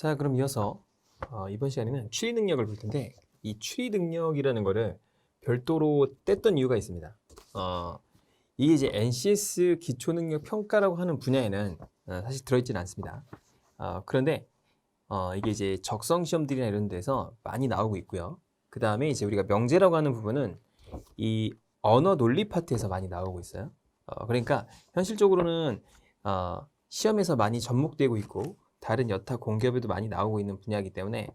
자, 그럼 이어서 이번 시간에는 추리 능력을 볼 텐데 이 추리 능력이라는 거를 별도로 뗐던 이유가 있습니다. 이게 이제 NCS 기초 능력 평가라고 하는 분야에는 사실 들어있지는 않습니다. 그런데 이게 이제 적성 시험들이나 이런 데서 많이 나오고 있고요. 그 다음에 이제 우리가 명제라고 하는 부분은 이 언어 논리 파트에서 많이 나오고 있어요. 그러니까 현실적으로는 시험에서 많이 접목되고 있고 다른 여타 공기업에도 많이 나오고 있는 분야이기 때문에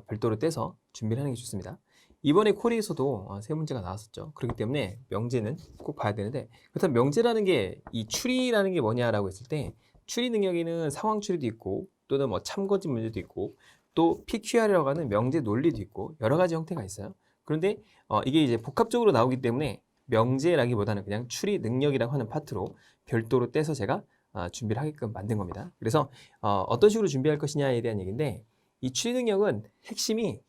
별도로 떼서 준비를 하는 게 좋습니다. 이번에 코리에서도 세 문제가 나왔었죠. 그렇기 때문에 명제는 꼭 봐야 되는데, 그렇다면 명제라는 게 이 추리라는 게 뭐냐라고 했을 때 추리 능력에는 상황 추리도 있고 또는 뭐 참고집 문제도 있고 또 PQR이라고 하는 명제 논리도 있고 여러 가지 형태가 있어요. 그런데 이게 이제 복합적으로 나오기 때문에 명제라기보다는 그냥 추리 능력이라고 하는 파트로 별도로 떼서 제가 준비를 하게끔 만든 겁니다. 그래서 어떤 식으로 준비할 것이냐에 대한 얘기인데, 이 추리 능력은 핵심이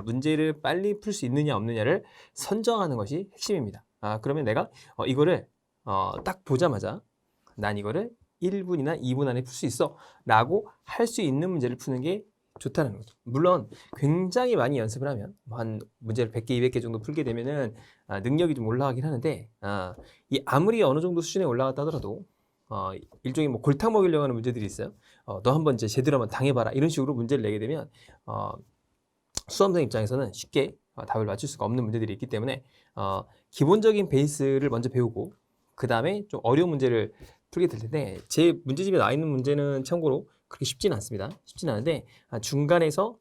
문제를 빨리 풀 수 있느냐 없느냐를 선정하는 것이 핵심입니다. 그러면 내가 이거를 딱 보자마자 난 이거를 1분이나 2분 안에 풀 수 있어 라고 할 수 있는 문제를 푸는 게 좋다는 거죠. 물론 굉장히 많이 연습을 하면 한 문제를 100개, 200개 정도 풀게 되면은 능력이 좀 올라가긴 하는데, 이 아무리 어느 정도 수준에 올라갔다 하더라도 일종의 뭐 골탕 먹이려고 하는 문제들이 있어요. 너 한번 이제 제대로 한번 당해봐라 이런 식으로 문제를 내게 되면 수험생 입장에서는 쉽게 답을 맞출 수가 없는 문제들이 있기 때문에 기본적인 베이스를 먼저 배우고 그 다음에 좀 어려운 문제를 풀게 될 텐데, 제 문제집에 나와 있는 문제는 참고로 그렇게 쉽지는 않습니다. 쉽지는 않은데 중간에서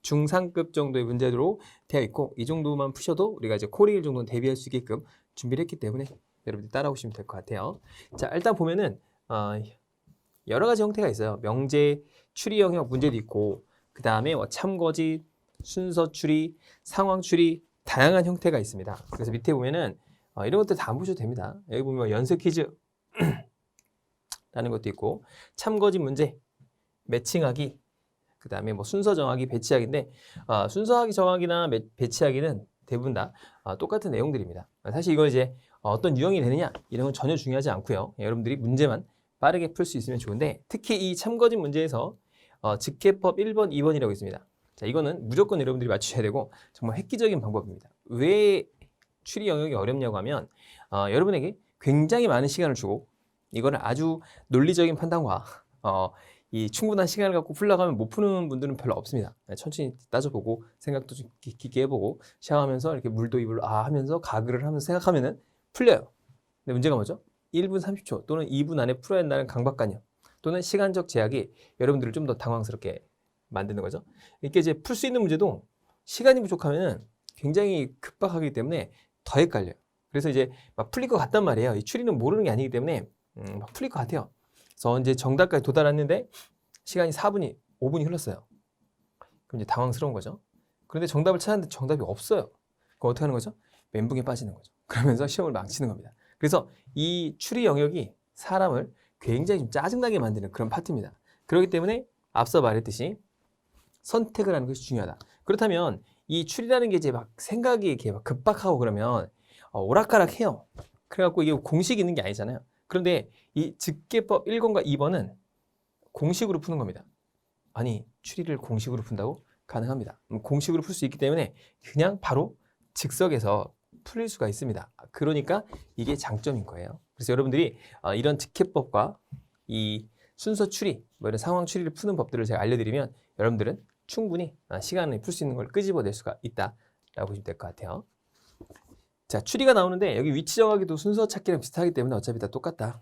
중상급 정도의 문제로 되어 있고, 이 정도만 푸셔도 우리가 이제 코리일 정도는 대비할 수 있게끔 준비를 했기 때문에 여러분들 따라오시면 될 것 같아요. 자, 일단 보면은 여러 가지 형태가 있어요. 명제, 추리 영역 문제도 있고, 그 다음에 뭐 참거짓, 순서 추리, 상황 추리, 다양한 형태가 있습니다. 그래서 밑에 보면은 이런 것들 다 안 보셔도 됩니다. 여기 보면 연습 퀴즈 라는 것도 있고, 참거짓 문제, 매칭하기, 그 다음에 뭐 순서 정하기, 배치하기인데 순서하기 정하기나 배치하기는 대부분 다 똑같은 내용들입니다. 사실 이걸 이제 어떤 유형이 되느냐 이런 건 전혀 중요하지 않고요. 여러분들이 문제만 빠르게 풀 수 있으면 좋은데, 특히 이 참거짓 문제에서 직계법 1번, 2번이라고 있습니다. 자, 이거는 무조건 여러분들이 맞추셔야 되고 정말 획기적인 방법입니다. 왜 추리 영역이 어렵냐고 하면 여러분에게 굉장히 많은 시간을 주고 이거를 아주 논리적인 판단과 이 충분한 시간을 갖고 풀려고 하면 못 푸는 분들은 별로 없습니다. 천천히 따져보고 생각도 좀 깊게 해보고 샤워하면서 이렇게 물도 입을 하면서 가글을 하면서 생각하면은 풀려요. 근데 문제가 뭐죠? 1분 30초 또는 2분 안에 풀어야 한다는 강박관념 또는 시간적 제약이 여러분들을 좀 더 당황스럽게 만드는 거죠. 이렇게 이제 풀 수 있는 문제도 시간이 부족하면 굉장히 급박하기 때문에 더 헷갈려요. 그래서 이제 막 풀릴 것 같단 말이에요. 이 추리는 모르는 게 아니기 때문에 막 풀릴 것 같아요. 그래서 이제 정답까지 도달했는데 시간이 4분이 5분이 흘렀어요. 그럼 이제 당황스러운 거죠. 그런데 정답을 찾았는데 정답이 없어요. 그럼 어떻게 하는 거죠? 멘붕에 빠지는 거죠. 그러면서 시험을 망치는 겁니다. 그래서 이 추리 영역이 사람을 굉장히 좀 짜증나게 만드는 그런 파트입니다. 그렇기 때문에 앞서 말했듯이 선택을 하는 것이 중요하다. 그렇다면 이 추리라는 게 이제 막 생각이 이렇게 막 급박하고 그러면 오락가락해요. 그래갖고 이게 공식이 있는 게 아니잖아요. 그런데 이 직계법 1번과 2번은 공식으로 푸는 겁니다. 아니, 추리를 공식으로 푼다고? 가능합니다. 공식으로 풀 수 있기 때문에 그냥 바로 즉석에서 풀릴 수가 있습니다. 그러니까 이게 장점인 거예요. 그래서 여러분들이 이런 직계법과 이 순서 추리, 뭐 이런 상황 추리를 푸는 법들을 제가 알려드리면 여러분들은 충분히 시간을 풀 수 있는 걸 끄집어낼 수가 있다라고 보시면 될 것 같아요. 자, 추리가 나오는데 여기 위치 정하기도 순서 찾기랑 비슷하기 때문에 어차피 다 똑같다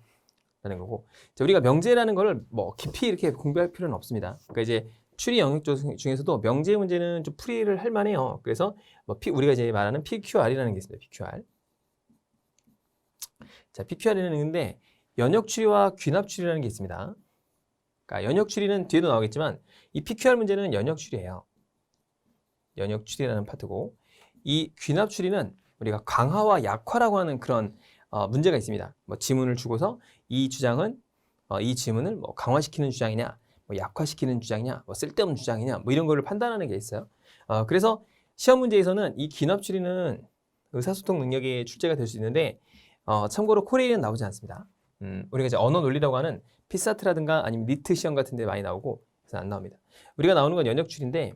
라는 거고, 자, 우리가 명제라는 걸 뭐 깊이 이렇게 공부할 필요는 없습니다. 그러니까 이제 추리 영역 중에서도 명제 문제는 좀 풀이를 할 만해요. 그래서 뭐 우리가 이제 말하는 PQR이라는 게 있습니다. PQR. 자, PQR은 있는데 연역 추리와 귀납 추리라는 게 있습니다. 그러니까 연역 추리는 뒤에도 나오겠지만 이 PQR 문제는 연역 추리예요. 연역 추리라는 파트고, 이 귀납 추리는 우리가 강화와 약화라고 하는 그런 문제가 있습니다. 뭐 지문을 주고서 이 주장은 이 지문을 뭐 강화시키는 주장이냐, 뭐 약화시키는 주장이냐, 뭐 쓸데없는 주장이냐, 뭐 이런 거를 판단하는 게 있어요. 그래서 시험 문제에서는 이 귀납 추리는 의사소통 능력의 출제가 될 수 있는데 참고로 코레일은 나오지 않습니다. 우리가 이제 언어 논리라고 하는 피사트라든가 아니면 니트 시험 같은 데 많이 나오고, 그래서 안 나옵니다. 우리가 나오는 건 연역출인데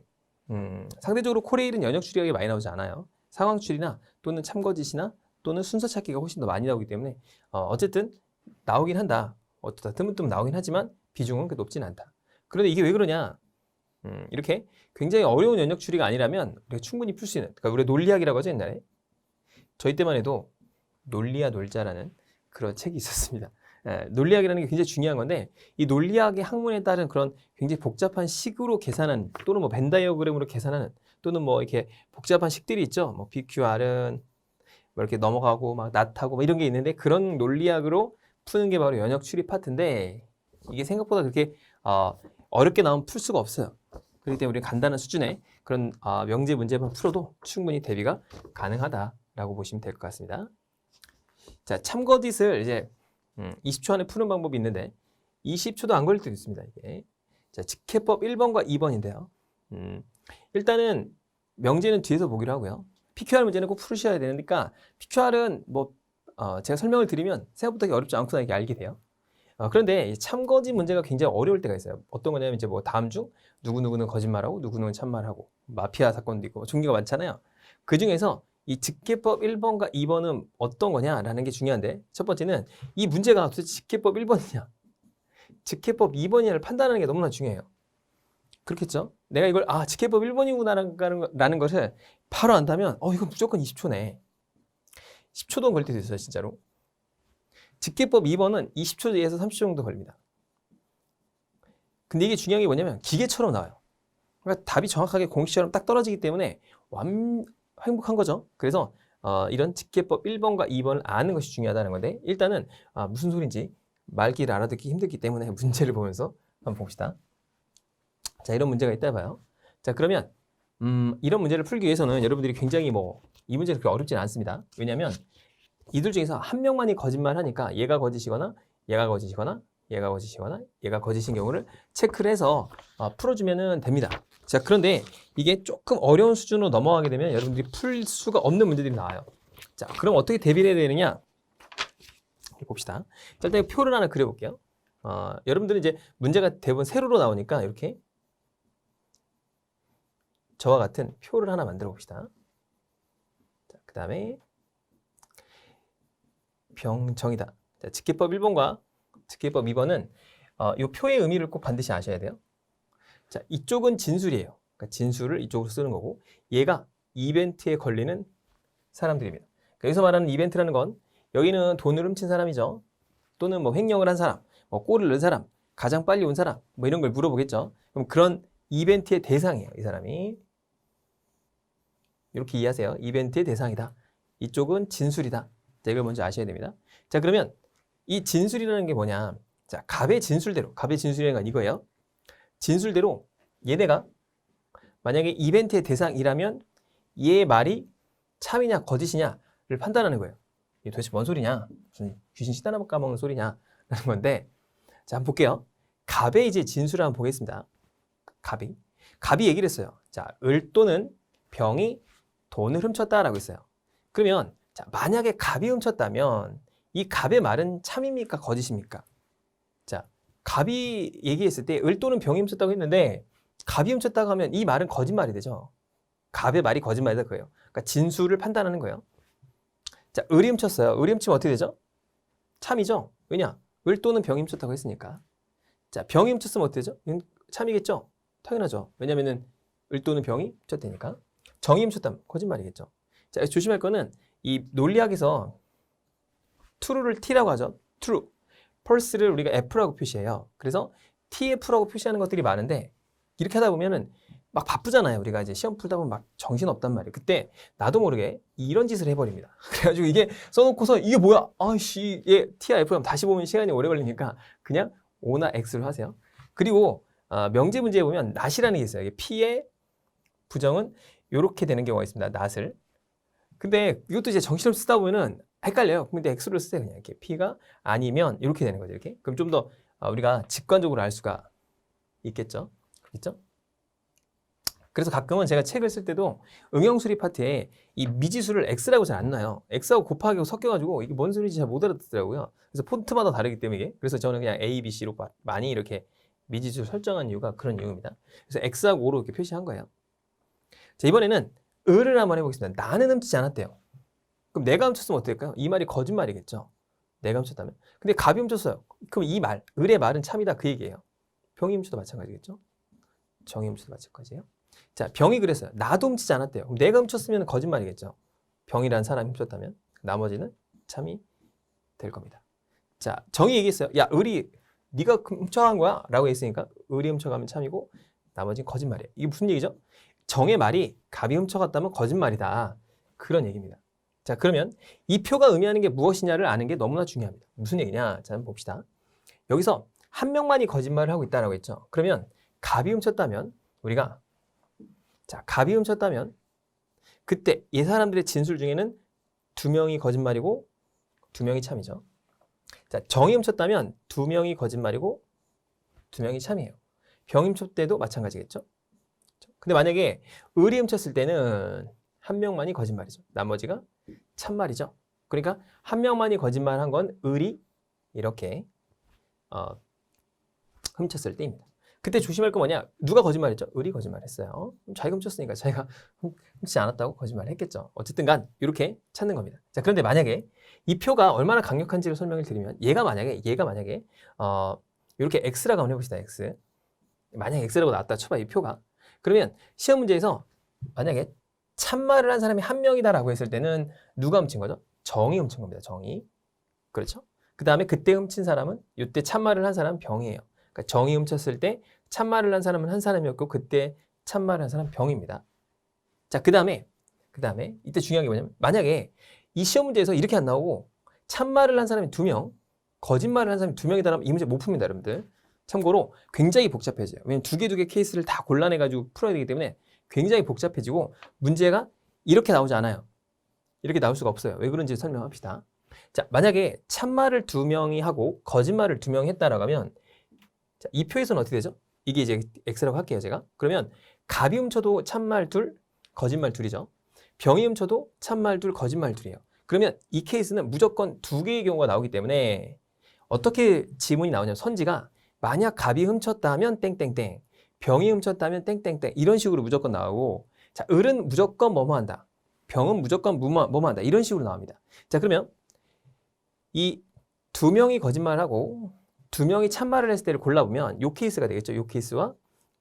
상대적으로 코레일은 연역출이 많이 나오지 않아요. 상황출이나 또는 참거짓이나 또는 순서 찾기가 훨씬 더 많이 나오기 때문에 어쨌든 나오긴 한다. 어쩌다 드문드문 나오긴 하지만 비중은 그렇게 높진 않다. 그런데 이게 왜 그러냐? 이렇게 굉장히 어려운 연역 추리가 아니라면 우리가 충분히 풀 수 있는, 그러니까 우리가 논리학이라고 하죠, 옛날에. 저희 때만 해도 논리야 놀자라는 그런 책이 있었습니다. 논리학이라는 게 굉장히 중요한 건데 이 논리학의 학문에 따른 그런 굉장히 복잡한 식으로 계산하는 또는 뭐 벤 다이어그램으로 계산하는 또는 뭐 이렇게 복잡한 식들이 있죠. 뭐 BQR은 뭐 이렇게 넘어가고 막 낫하고 뭐 이런 게 있는데 그런 논리학으로 푸는 게 바로 연역 추리 파트인데 이게 생각보다 그렇게 어렵게 나오면 풀 수가 없어요. 그렇기 때문에 우리 간단한 수준의 그런 명제 문제만 풀어도 충분히 대비가 가능하다라고 보시면 될 것 같습니다. 자, 참거짓을 이제 20초 안에 푸는 방법이 있는데 20초도 안 걸릴 때도 있습니다. 이게. 자, 직해법 1번과 2번인데요. 일단은 명제는 뒤에서 보기로 하고요. PQR 문제는 꼭 풀으셔야 되니까 PQR은 뭐 제가 설명을 드리면 생각보다 어렵지 않구나 이렇게 알게 돼요. 그런데 참거짓 문제가 굉장히 어려울 때가 있어요. 어떤 거냐면 이제 뭐 다음 중 누구누구는 거짓말하고 누구누구는 참말하고 마피아 사건도 있고 종류가 많잖아요. 그 중에서 이 직계법 1번과 2번은 어떤 거냐라는 게 중요한데 첫 번째는 이 문제가 도대체 직계법 1번이냐 직계법 2번이냐를 판단하는 게 너무나 중요해요. 그렇겠죠? 내가 이걸 직계법 1번이구나라는 것을 바로 안다면 이건 무조건 20초네. 10초도 걸릴 때도 있어요, 진짜로. 직계법 2번은 20초에서 30초 정도 걸립니다. 근데 이게 중요한 게 뭐냐면 기계처럼 나와요. 그러니까 답이 정확하게 공식처럼 딱 떨어지기 때문에 행복한 거죠. 그래서 이런 직계법 1번과 2번을 아는 것이 중요하다는 건데 일단은 무슨 소린지 말귀를 알아듣기 힘들기 때문에 문제를 보면서 한번 봅시다. 자, 이런 문제가 있다 봐요. 자, 그러면 이런 문제를 풀기 위해서는 여러분들이 굉장히 이 문제는 그렇게 어렵지는 않습니다. 왜냐하면 이들 중에서 한 명만이 거짓말하니까 얘가 거짓이거나 얘가 거짓이거나 얘가 거짓이거나 얘가 거짓인 경우를 체크를 해서 풀어주면 됩니다. 자, 그런데 이게 조금 어려운 수준으로 넘어가게 되면 여러분들이 풀 수가 없는 문제들이 나와요. 자, 그럼 어떻게 대비를 해야 되느냐? 봅시다. 자, 일단 표를 하나 그려볼게요. 여러분들은 이제 문제가 대부분 세로로 나오니까 이렇게 저와 같은 표를 하나 만들어 봅시다. 자, 그 다음에 병정이다. 자, 직계법 1번과 직계법 2번은 이 표의 의미를 꼭 반드시 아셔야 돼요. 자, 이쪽은 진술이에요. 그러니까 진술을 이쪽으로 쓰는 거고 얘가 이벤트에 걸리는 사람들입니다. 그러니까 여기서 말하는 이벤트라는 건 여기는 돈을 훔친 사람이죠. 또는 뭐 횡령을 한 사람, 뭐 꼴을 넣은 사람, 가장 빨리 온 사람 뭐 이런 걸 물어보겠죠. 그럼 그런 이벤트의 대상이에요. 이 사람이. 이렇게 이해하세요. 이벤트의 대상이다. 이쪽은 진술이다. 자, 이걸 먼저 아셔야 됩니다. 자, 그러면 이 진술이라는 게 뭐냐? 자, 갑의 진술대로, 갑의 진술이라는 건 이거예요. 진술대로 얘네가 만약에 이벤트의 대상이라면 얘의 말이 참이냐 거짓이냐를 판단하는 거예요. 이게 도대체 뭔 소리냐? 무슨 귀신 씻다나 까먹는 소리냐? 라는 건데 자, 한번 볼게요. 갑의 이제 진술을 한번 보겠습니다. 갑이 얘기를 했어요. 자, 을 또는 병이 돈을 훔쳤다라고 했어요. 그러면 자, 만약에 갑이 훔쳤다면 이 갑의 말은 참입니까 거짓입니까? 자, 갑이 얘기했을 때 을 또는 병이 훔쳤다고 했는데 갑이 훔쳤다고 하면 이 말은 거짓말이 되죠. 갑의 말이 거짓말이다 그거예요. 그러니까 진술을 판단하는 거예요. 자, 을이 훔쳤어요. 을이 훔치면 어떻게 되죠? 참이죠. 왜냐? 을 또는 병이 훔쳤다고 했으니까. 자, 병이 훔쳤으면 어떻게 되죠? 참이겠죠. 당연하죠. 왜냐면은 을 또는 병이 훔쳤다니까. 정이 훔쳤다면 거짓말이겠죠. 자, 조심할 거는 이 논리학에서 true를 t라고 하죠. true. false를 우리가 f라고 표시해요. 그래서 tf라고 표시하는 것들이 많은데 이렇게 하다 보면은 막 바쁘잖아요. 우리가 이제 시험 풀다 보면 막 정신 없단 말이에요. 그때 나도 모르게 이런 짓을 해버립니다. 그래가지고 이게 써놓고서 이게 뭐야? 아씨, 얘 t야 f야 다시 보면 시간이 오래 걸리니까 그냥 o나 x로 하세요. 그리고 명제 문제에 보면 not이라는 게 있어요. 이게 p의 부정은 이렇게 되는 경우가 있습니다. not을. 근데 이것도 이제 정신없이 쓰다 보면은 헷갈려요. 근데 x로 쓰세요. 그냥 이렇게 p가 아니면 이렇게 되는 거죠. 이렇게. 그럼 좀 더 우리가 직관적으로 알 수가 있겠죠. 그렇겠죠? 그래서 가끔은 제가 책을 쓸 때도 응용수리 파트에 이 미지수를 x라고 잘 안 놔요. x하고 곱하기하고 섞여가지고 이게 뭔 소리인지 잘 못 알아듣더라고요. 그래서 폰트마다 다르기 때문에 이게. 그래서 저는 그냥 a, b, c로 많이 이렇게 미지수를 설정한 이유가 그런 이유입니다. 그래서 X하고 O로 이렇게 표시한 거예요. 자, 이번에는 을을 한번 해보겠습니다. 나는 훔치지 않았대요. 그럼 내가 훔쳤으면 어떻게 될까요? 이 말이 거짓말이겠죠. 내가 훔쳤다면. 근데 갑이 훔쳤어요. 그럼 이 말, 을의 말은 참이다 그 얘기예요. 병이 훔쳐도 마찬가지겠죠. 정이 훔쳐도 마찬가지예요. 자, 병이 그랬어요. 나도 훔치지 않았대요. 그럼 내가 훔쳤으면 거짓말이겠죠. 병이라는 사람이 훔쳤다면 나머지는 참이 될 겁니다. 자, 정이 얘기했어요. 야, 을이 네가 훔쳐간 거야? 라고 했으니까 을이 훔쳐가면 참이고 나머지는 거짓말이에요. 이게 무슨 얘기죠? 정의 말이 갑이 훔쳐갔다면 거짓말이다. 그런 얘기입니다. 자, 그러면 이 표가 의미하는 게 무엇이냐를 아는 게 너무나 중요합니다. 무슨 얘기냐? 자, 한번 봅시다. 여기서 한 명만이 거짓말을 하고 있다라고 했죠. 그러면 갑이 훔쳤다면 우리가 자, 갑이 훔쳤다면 그때 이 사람들의 진술 중에는 2명이 거짓말이고 2명이 참이죠. 자, 정이 훔쳤다면 2명이 거짓말이고 2명이 참이에요. 병이 훔쳤을 때도 마찬가지겠죠. 근데 만약에 을이 훔쳤을 때는 한 명만이 거짓말이죠. 나머지가 참말이죠. 그러니까 한 명만이 거짓말한 건 을이 이렇게 훔쳤을 때입니다. 그때 조심할 거 뭐냐? 누가 거짓말했죠? 을이 거짓말했어요. 자기가 훔쳤으니까 자기가 훔치지 않았다고 거짓말했겠죠. 어쨌든 간 이렇게 찾는 겁니다. 자, 그런데 만약에 이 표가 얼마나 강력한지를 설명을 드리면 얘가 만약에 이렇게 X라고 한번 해봅시다. X. 만약에 X라고 나왔다 쳐봐 이 표가. 그러면 시험 문제에서 만약에 참말을 한 사람이 한 명이다라고 했을 때는 누가 훔친 거죠? 정이 훔친 겁니다. 정이. 그렇죠? 그 다음에 그때 훔친 사람은 이때 참말을 한 사람은 병이에요. 그러니까 정이 훔쳤을 때 참말을 한 사람은 한 사람이었고 그때 참말을 한 사람은 병입니다. 자, 그 다음에 이때 중요한 게 뭐냐면 만약에 이 시험 문제에서 이렇게 안 나오고 참말을 한 사람이 2명, 거짓말을 한 사람이 2명이다라면 이 문제 못 풉니다, 여러분들. 참고로 굉장히 복잡해져요. 왜냐면 두 개 케이스를 다 골라내가지고 풀어야 되기 때문에 굉장히 복잡해지고 문제가 이렇게 나오지 않아요. 이렇게 나올 수가 없어요. 왜 그런지 설명합시다. 자, 만약에 참말을 2명이 하고 거짓말을 2명이 했다라고 하면 자, 이 표에서는 어떻게 되죠? 이게 이제 X라고 할게요, 제가. 그러면 갑이 훔쳐도 참말 2, 거짓말 2이죠. 병이 훔쳐도 참말 2, 거짓말 2이에요. 그러면 이 케이스는 무조건 2개의 경우가 나오기 때문에 어떻게 지문이 나오냐면 선지가 만약 갑이 훔쳤다 하면 땡땡땡, 병이 훔쳤다면 땡땡땡 이런 식으로 무조건 나오고 자, 을은 무조건 뭐뭐 한다. 병은 무조건 뭐뭐 한다. 이런 식으로 나옵니다. 자, 그러면 이 2명이 거짓말을 하고 2명이 참말을 했을 때를 골라보면 요 케이스가 되겠죠. 요 케이스와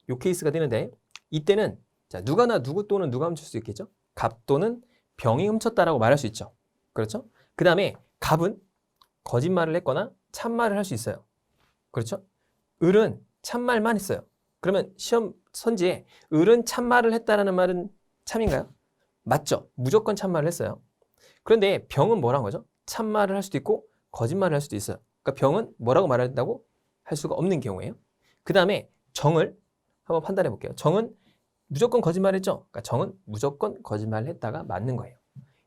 요 케이스가 되는데 이때는 자, 누가나 누구 또는 누가 훔칠 수 있겠죠. 갑 또는 병이 훔쳤다라고 말할 수 있죠. 그렇죠? 그 다음에 갑은 거짓말을 했거나 참말을 할 수 있어요. 그렇죠? 을은 참말만 했어요. 그러면 시험 선지에 을은 참말을 했다라는 말은 참인가요? 맞죠? 무조건 참말을 했어요. 그런데 병은 뭐라는 거죠? 참말을 할 수도 있고 거짓말을 할 수도 있어요. 그러니까 병은 뭐라고 말해야 된다고 할 수가 없는 경우예요. 그 다음에 정을 한번 판단해 볼게요. 정은 무조건 거짓말했죠? 그러니까 정은 무조건 거짓말을 했다가 맞는 거예요.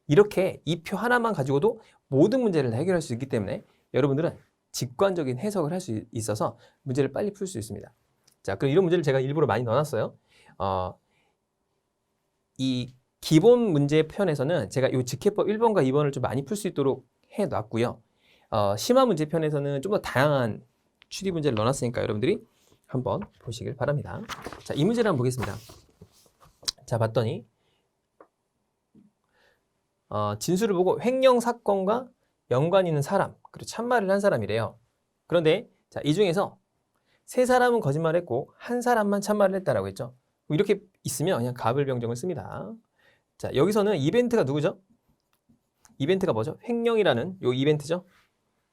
이렇게 이 표 하나만 가지고도 모든 문제를 해결할 수 있기 때문에 여러분들은 직관적인 해석을 할 수 있어서 문제를 빨리 풀 수 있습니다. 자, 그럼 이런 문제를 제가 일부러 많이 넣어놨어요. 이 기본 문제 편에서는 제가 이 직해법 1번과 2번을 좀 많이 풀 수 있도록 해놨고요. 심화 문제 편에서는 좀 더 다양한 추리 문제를 넣어놨으니까 여러분들이 한번 보시길 바랍니다. 자, 이 문제를 한번 보겠습니다. 자, 봤더니 진술을 보고 횡령 사건과 연관 있는 사람, 그리고 참말을 한 사람이래요. 그런데 자, 이 중에서 3사람은 거짓말했고 1사람만 참말을 했다라고 했죠. 이렇게 있으면 그냥 갑을병정을 씁니다. 자, 여기서는 이벤트가 누구죠? 이벤트가 뭐죠? 횡령이라는 요 이벤트죠?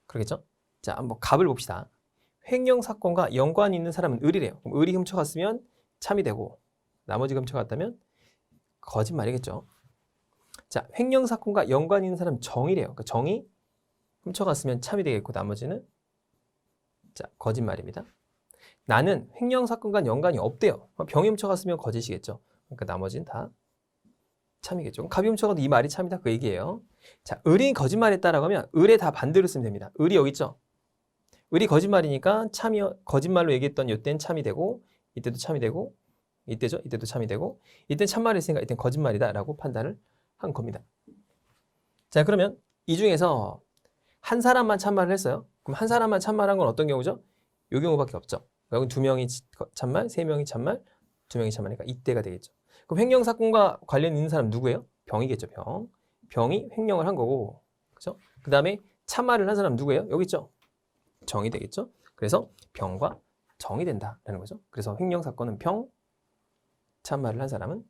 그러겠죠? 자, 한번 갑을 봅시다. 횡령 사건과 연관이 있는 사람은 을이래요. 그럼 을이 훔쳐갔으면 참이 되고 나머지가 훔쳐갔다면 거짓말이겠죠. 자, 횡령 사건과 연관이 있는 사람은 정이래요. 그러니까 정이 훔쳐갔으면 참이 되겠고 나머지는 자, 거짓말입니다. 나는 횡령 사건과 연관이 없대요. 병이 훔쳐갔으면 거짓이겠죠. 그러니까 나머지는 다 참이겠죠. 그럼 갑이 훔쳐가도 이 말이 참이다 그 얘기예요. 자, 을이 거짓말했다라고 하면 을에 다 반대로 쓰면 됩니다. 을이 여기 있죠. 을이 거짓말이니까 참이 거짓말로 얘기했던 이때는 참이 되고 이때도 참이 되고 이때죠. 이때도 참이 되고 이때는 참말을 했으니까 이때는 거짓말이다라고 판단을 한 겁니다. 자, 그러면 이 중에서 한 사람만 참말을 했어요. 그럼 한 사람만 참말한 건 어떤 경우죠? 이 경우밖에 없죠. 여기 두 명이 참말, 세 명이 참말, 두 명이 참말이니까 이때가 되겠죠. 그럼 횡령 사건과 관련 있는 사람 누구예요? 병이겠죠, 병. 병이 횡령을 한 거고, 그죠? 그 다음에 참말을 한 사람 누구예요? 여기 있죠? 정이 되겠죠? 그래서 병과 정이 된다라는 거죠. 그래서 횡령 사건은 병, 참말을 한 사람은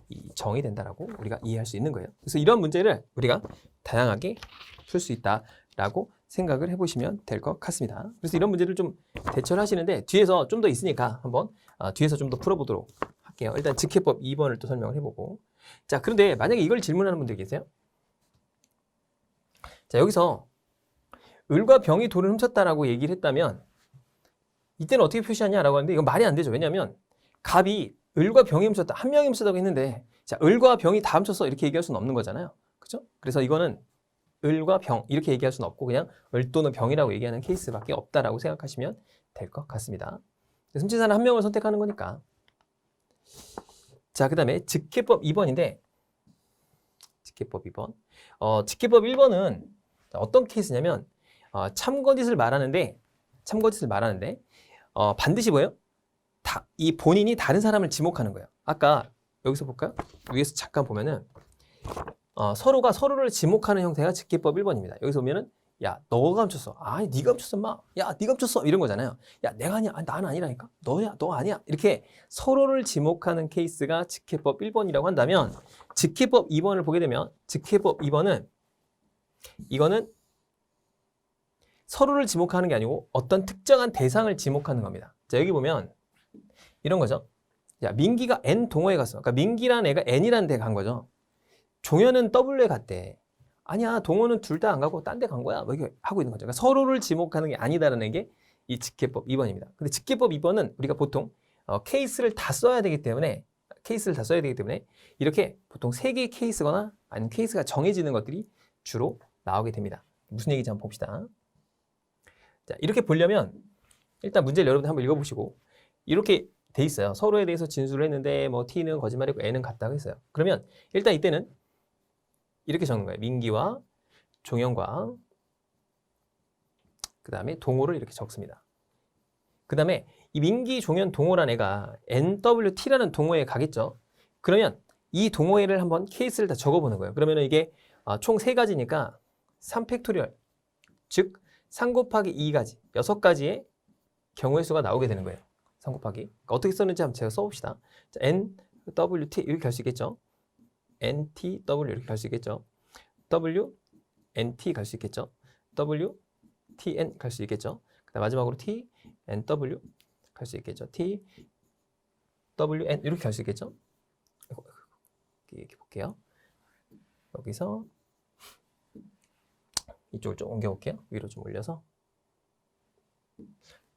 이 정이 된다라고 우리가 이해할 수 있는 거예요. 그래서 이런 문제를 우리가 다양하게 풀 수 있다라고 생각을 해보시면 될 것 같습니다. 그래서 이런 문제를 좀 대처를 하시는데 뒤에서 좀 더 있으니까 한번 뒤에서 좀 더 풀어보도록 할게요. 일단 직해법 2번을 또 설명을 해보고, 자, 그런데 만약에 이걸 질문하는 분들 계세요? 자, 여기서 을과 병이 돌을 훔쳤다라고 얘기를 했다면 이때는 어떻게 표시하냐라고 하는데 이건 말이 안 되죠. 왜냐하면 갑이 을과 병이 훔쳤다, 한 명이 훔쳤다고 했는데, 자, 을과 병이 다 훔쳤어 이렇게 얘기할 수는 없는 거잖아요. 그죠? 그래서 이거는 을과 병 이렇게 얘기할 수는 없고 그냥 을 또는 병이라고 얘기하는 케이스밖에 없다라고 생각하시면 될 것 같습니다. 훔치사는 한 명을 선택하는 거니까. 자, 그 다음에 직해법 2번인데 직해법 2번. 직해법 1번은 어떤 케이스냐면 참거짓을 말하는데 반드시 뭐예요? 이 본인이 다른 사람을 지목하는 거예요. 아까 여기서 볼까요? 위에서 잠깐 보면은 서로가 서로를 지목하는 형태가 직해법 1번입니다. 여기서 보면은 야, 너가 훔쳤어. 아니, 네가 훔쳤어, 마. 야, 네가 훔쳤어. 이런 거잖아요. 야, 내가 아니야. 아니, 나는 아니라니까. 너야, 너 아니야. 이렇게 서로를 지목하는 케이스가 직해법 1번이라고 한다면 직해법 2번을 보게 되면 직해법 2번은 이거는 서로를 지목하는 게 아니고 어떤 특정한 대상을 지목하는 겁니다. 자, 여기 보면 이런 거죠. 야, 민기가 N 동호회 갔어. 그러니까 민기라는 애가 N이라는 데 간 거죠. 종현은 W에 갔대. 아니야, 동호는 둘 다 안 가고 딴 데 간 거야. 뭐 이렇게 하고 있는 거죠. 그러니까 서로를 지목하는 게 아니다라는 게 이 직해법 2번입니다. 근데 직해법 2번은 우리가 보통 케이스를 다 써야 되기 때문에 이렇게 보통 3개의 케이스거나 아니면 케이스가 정해지는 것들이 주로 나오게 됩니다. 무슨 얘기인지 한번 봅시다. 자, 이렇게 보려면 일단 문제를 여러분들 한번 읽어보시고 이렇게 돼 있어요. 서로에 대해서 진술을 했는데 뭐 T는 거짓말이고 N은 같다고 했어요. 그러면 일단 이때는 이렇게 적는 거예요. 민기와 종현과 그 다음에 동호를 이렇게 적습니다. 그 다음에 이 민기, 종현, 동호란 애가 NWT라는 동호회에 가겠죠. 그러면 이 동호회를 한번 케이스를 다 적어보는 거예요. 그러면 이게 총 3가지니까 3팩토리얼, 즉 3 곱하기 2가지, 6가지의 경우의 수가 나오게 되는 거예요. 3 곱하기. 그러니까 어떻게 썼는지 한번 제가 써봅시다. 자, NWT 이렇게 할 수 있겠죠. NTW 이렇게 갈 수 있겠죠. W, NT 갈 수 있겠죠. W, TN 갈 수 있겠죠. 그다음 마지막으로 T, NW 갈 수 있겠죠. T, WN 이렇게 갈 수 있겠죠. 이렇게 볼게요. 여기서 이쪽을 좀 옮겨볼게요. 위로 좀 올려서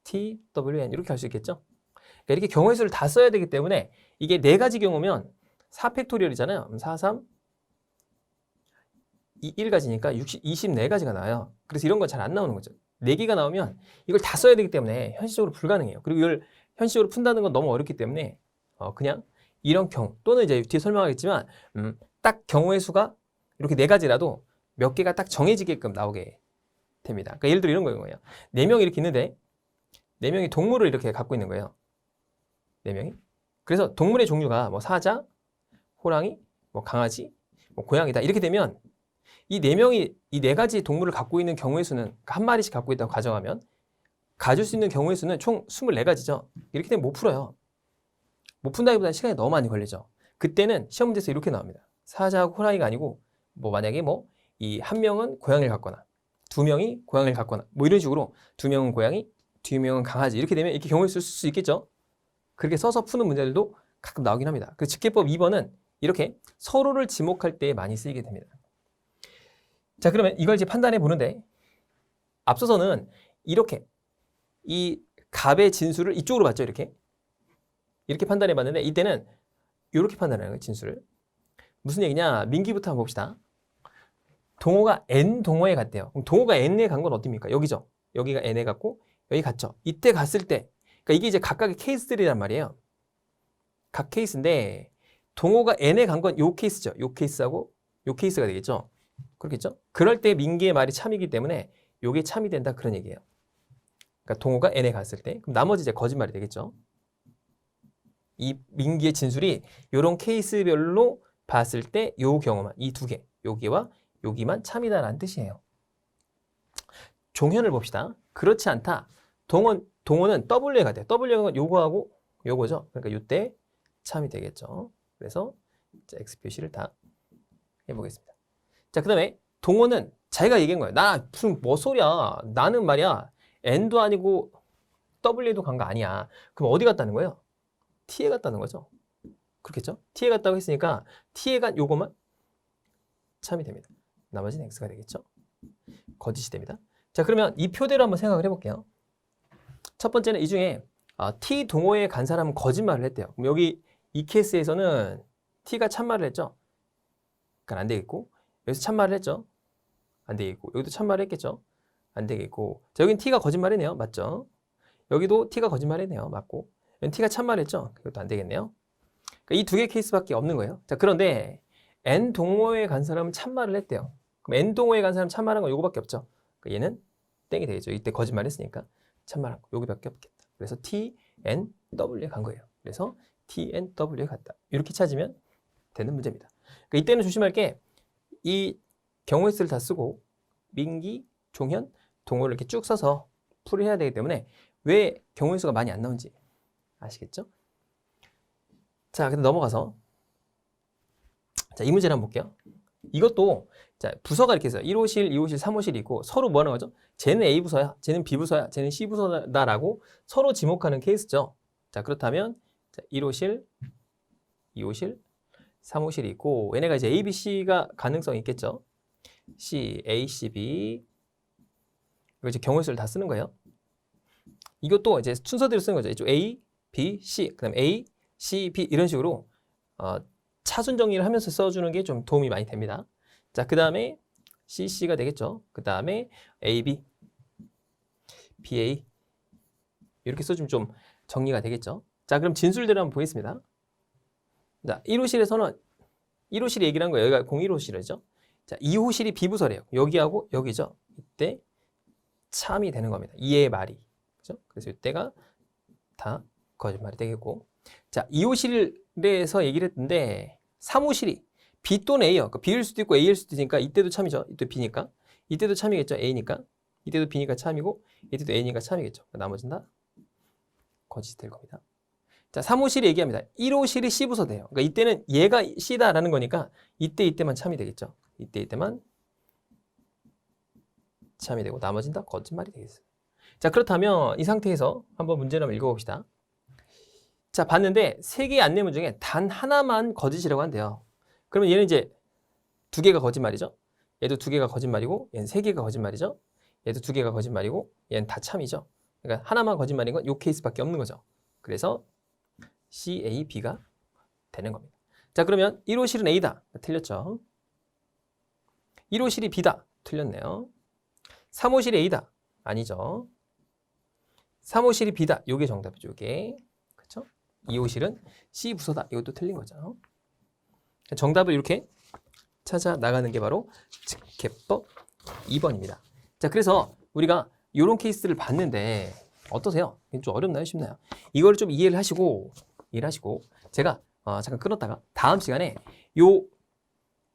T, WN 이렇게 할 수 있겠죠. 그러니까 이렇게 경우의 수를 다 써야 되기 때문에 이게 4가지 경우면 4팩토리얼이잖아요. 4, 3, 2, 1가지니까 24가지가 나와요. 그래서 이런 건 잘 안 나오는 거죠. 4개가 나오면 이걸 다 써야 되기 때문에 현실적으로 불가능해요. 그리고 이걸 현실적으로 푼다는 건 너무 어렵기 때문에 그냥 이런 경우 또는 이제 뒤에 설명하겠지만 딱 경우의 수가 이렇게 4가지라도 몇 개가 딱 정해지게끔 나오게 됩니다. 그러니까 예를 들어 이런 거예요. 4명이 이렇게 있는데 4명이 동물을 이렇게 갖고 있는 거예요. 4명이. 그래서 동물의 종류가 뭐 사자, 호랑이, 뭐 강아지, 뭐 고양이다. 이렇게 되면 이 4명이 이 4가지 동물을 갖고 있는 경우의 수는 한 마리씩 갖고 있다고 가정하면 가질 수 있는 경우의 수는 총 24가지죠. 이렇게 되면 못 풀어요. 못 푼다기보다는 시간이 너무 많이 걸리죠. 그때는 시험 문제에서 이렇게 나옵니다. 사자하고 호랑이가 아니고 뭐 만약에 뭐 이 한 명은 고양이를 갖거나 2명이 고양이를 갖거나 뭐 이런 식으로 2명은 고양이, 2명은 강아지 이렇게 되면 이렇게 경우의 수를 쓸 수 있겠죠. 그렇게 써서 푸는 문제들도 가끔 나오긴 합니다. 그 직해법 2번은 이렇게 서로를 지목할 때 많이 쓰이게 됩니다. 자, 그러면 이걸 이제 판단해 보는데 앞서서는 이렇게 이 갑의 진술을 이쪽으로 봤죠. 이렇게 판단해 봤는데 이때는 이렇게 판단하는 거예요. 진술을. 무슨 얘기냐? 민기부터 한번 봅시다. 동호가 N 동호에 갔대요. 그럼 동호가 N에 간 건 어딥니까? 여기죠. 여기가 N에 갔고 여기 갔죠. 이때 갔을 때 그러니까 이게 이제 각각의 케이스들이란 말이에요. 각 케이스인데 동호가 N에 간 건 요 케이스죠. 요 케이스하고 요 케이스가 되겠죠. 그렇겠죠? 그럴 때 민기의 말이 참이기 때문에 요게 참이 된다 그런 얘기예요. 그러니까 동호가 n에 갔을 때. 그럼 나머지 이제 거짓말이 되겠죠. 이 민기의 진술이 이런 케이스별로 봤을 때 요 경우만, 이 두 개, 여기와 여기만 참이다라는 뜻이에요. 종현을 봅시다. 그렇지 않다. 동호는 W에 가야 돼. W가 요거하고 요거죠. 그러니까 이때 참이 되겠죠. 그래서 X 표시를 다 해보겠습니다. 자, 그 다음에 동호는 자기가 얘기한 거예요. 나 무슨 뭐 소리야. 나는 말이야 N도 아니고 W에도 간 거 아니야. 그럼 어디 갔다는 거예요? T에 갔다는 거죠. 그렇겠죠? T에 갔다고 했으니까 T에 간 요거만 참이 됩니다. 나머지는 X가 되겠죠. 거짓이 됩니다. 자, 그러면 이 표대로 한번 생각을 해볼게요. 첫 번째는 이 중에 T 동호회에 간 사람은 거짓말을 했대요. 그럼 여기 이 케이스에서는 T가 참말을 했죠. 그러니까 안 되겠고, 여기서 참말을 했죠. 안 되겠고, 여기도 참말을 했겠죠. 안 되겠고, 자, 여긴 T가 거짓말이네요. 맞죠? 여기도 T가 거짓말이네요. 맞고, 여긴 T가 참말했죠. 이것도 안 되겠네요. 그러니까 이 두 개 케이스밖에 없는 거예요. 자, 그런데 N 동호회에 간 사람은 참말을 했대요. 그럼 N 동호회에 간 사람 참말한 건 요거밖에 없죠. 그러니까 얘는 땡이 되겠죠. 이때 거짓말 했으니까 참말한 거 여기밖에 없겠다. 그래서 T, N, W에 간 거예요. 그래서 T, N, W에 갔다. 이렇게 찾으면 되는 문제입니다. 그러니까 이때는 조심할 게 이 경우의 수를 다 쓰고 민기, 종현, 동호를 이렇게 쭉 써서 풀이해야 되기 때문에 왜 경우의 수가 많이 안 나오는지 아시겠죠? 자, 근데 넘어가서 자, 이 문제를 한번 볼게요. 이것도 자, 부서가 이렇게 있어요. 1호실, 2호실, 3호실이 있고 서로 뭐 하는 거죠? 쟤는 A부서야, 쟤는 B부서야, 쟤는 C부서다라고 서로 지목하는 케이스죠. 자, 그렇다면 자, 1호실, 2호실, 3호실이 있고 얘네가 이제 A, B, C가 가능성이 있겠죠. C, A, C, B 이거 이제 경우의 수를 다 쓰는 거예요. 이것도 이제 순서대로 쓰는 거죠. 이쪽 A, B, C, 그 다음에 A, C, B 이런 식으로 차순 정리를 하면서 써주는 게 좀 도움이 많이 됩니다. 자, 그 다음에 CC가 되겠죠. 그 다음에 AB, BA 이렇게 써주면 좀 정리가 되겠죠. 자, 그럼 진술대로 한번 보겠습니다. 자, 1호실에서는 1호실이 얘기를 한 거예요. 여기가 01호실이죠. 자, 2호실이 B부서래요. 여기하고 여기죠. 이때 참이 되는 겁니다. 2의 말이. 그죠? 그래서 이때가 다 거짓말이 되겠고. 자, 2호실에서 얘기를 했는데 3호실이 B 또는 A요. 그러니까 B일 수도 있고 A일 수도 있으니까 이때도 참이죠. 이때 B니까. 이때도 참이겠죠. A니까. 이때도 B니까 참이고 이때도 A니까 참이겠죠. 나머지는 다 거짓이 될 겁니다. 자, 3호실이 얘기합니다. 1호실이 C부서 돼요. 그러니까 이때는 얘가 C다라는 거니까 이때만 참이 되겠죠. 이때만 참이 되고 나머지는 다 거짓말이 되겠어요. 자, 그렇다면 이 상태에서 한번 문제를 한번 읽어봅시다. 자, 봤는데 세 개의 안내문 중에 단 하나만 거짓이라고 한대요. 그러면 얘는 이제 두 개가 거짓말이죠. 얘도 두 개가 거짓말이고 얘는 세 개가 거짓말이죠. 얘도 두 개가 거짓말이고 얘는 다 참이죠. 그러니까 하나만 거짓말인 건 이 케이스밖에 없는 거죠. 그래서 C, A, B가 되는 겁니다. 자, 그러면 1호실은 A다. 틀렸죠. 1호실이 B다. 틀렸네요. 3호실이 A다. 아니죠. 3호실이 B다. 요게 정답이죠. 요게. 그렇죠? 2호실은 C 부서다. 이것도 틀린 거죠. 정답을 이렇게 찾아 나가는 게 바로 직해법 2번입니다. 자, 그래서 우리가 이런 케이스를 봤는데 어떠세요? 좀 어렵나요? 쉽나요? 이걸 좀 이해를 하시고 제가 잠깐 끊었다가 다음 시간에 요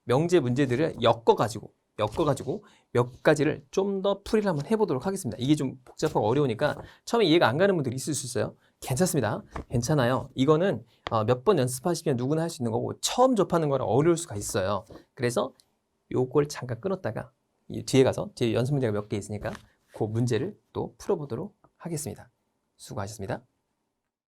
명제 문제들을 엮어가지고 몇 가지를 좀 더 풀이를 한번 해보도록 하겠습니다. 이게 좀 복잡하고 어려우니까 처음에 이해가 안 가는 분들이 있을 수 있어요. 괜찮습니다. 괜찮아요. 이거는 몇 번 연습하시면 누구나 할 수 있는 거고 처음 접하는 거랑 어려울 수가 있어요. 그래서 요걸 잠깐 끊었다가 뒤에 가서 뒤에 연습 문제가 몇 개 있으니까 그 문제를 또 풀어보도록 하겠습니다. 수고하셨습니다.